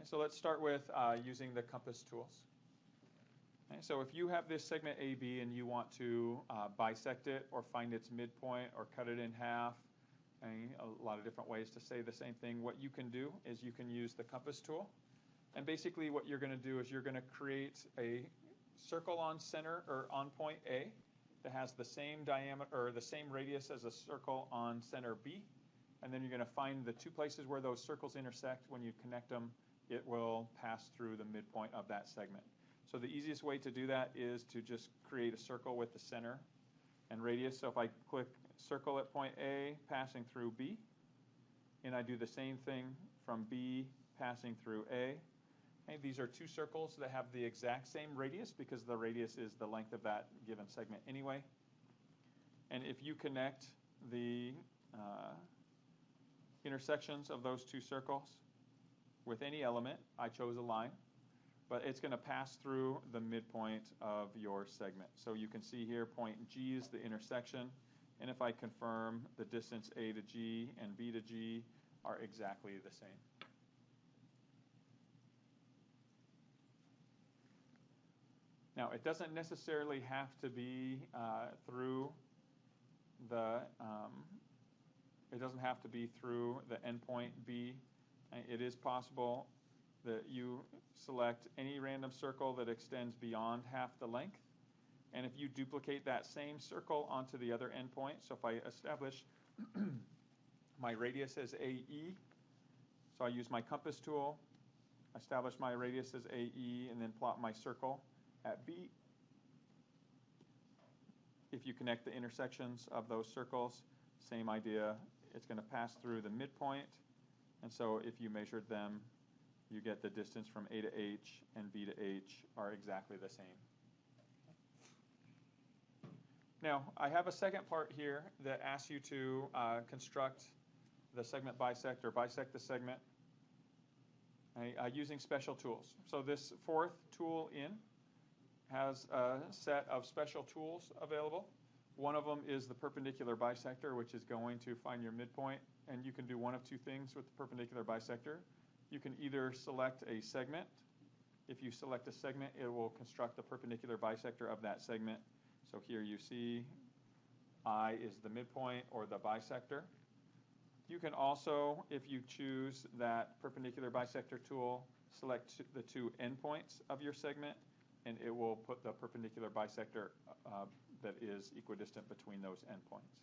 Okay, so let's start with using the compass tools. Okay, so if you have this segment AB and you want to bisect it or find its midpoint or cut it in half, and a lot of different ways to say the same thing, what you can do is you can use the compass tool. And basically what you're going to do is you're going to create a circle on center or on point A that has the same diameter or the same radius as a circle on center B. And then you're going to find the two places where those circles intersect. When you connect them, it will pass through the midpoint of that segment. So the easiest way to do that is to just create a circle with the center and radius. So if I click circle at point A passing through B, and I do the same thing from B passing through A. Okay, these are two circles that have the exact same radius because the radius is the length of that given segment anyway. And if you connect the intersections of those two circles with any element, I chose a line, but it's going to pass through the midpoint of your segment. So you can see here point G is the intersection, and if I confirm the distance A to G and B to G are exactly the same. Now, it doesn't necessarily have to be through the endpoint B. It is possible that you select any random circle that extends beyond half the length. And if you duplicate that same circle onto the other endpoint, so if I establish my radius as AE, so I use my compass tool, establish my radius as AE, and then plot my circle at B. If you connect the intersections of those circles, same idea, it's going to pass through the midpoint. And so if you measured them, you get the distance from A to H and B to H are exactly the same. Now, I have a second part here that asks you to construct the segment bisect or bisect the segment using special tools. So this fourth tool in has a set of special tools available. One of them is the perpendicular bisector, which is going to find your midpoint. And you can do one of two things with the perpendicular bisector. You can either select a segment. If you select a segment, it will construct the perpendicular bisector of that segment. So here you see I is the midpoint or the bisector. You can also, if you choose that perpendicular bisector tool, select the two endpoints of your segment, and it will put the perpendicular bisector that is equidistant between those endpoints.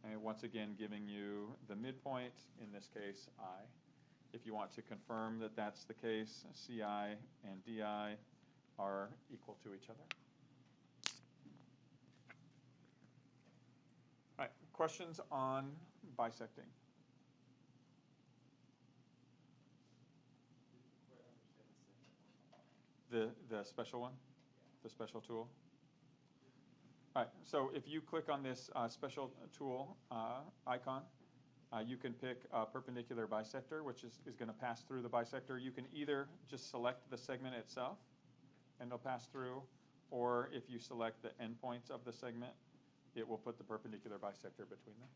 And once again, giving you the midpoint, in this case, I. If you want to confirm that that's the case, CI and DI are equal to each other. All right, questions on bisecting? The special one? The special tool? All right, so if you click on this special tool icon, you can pick a perpendicular bisector, which is going to pass through the bisector. You can either just select the segment itself, and it'll pass through, or if you select the endpoints of the segment, it will put the perpendicular bisector between them.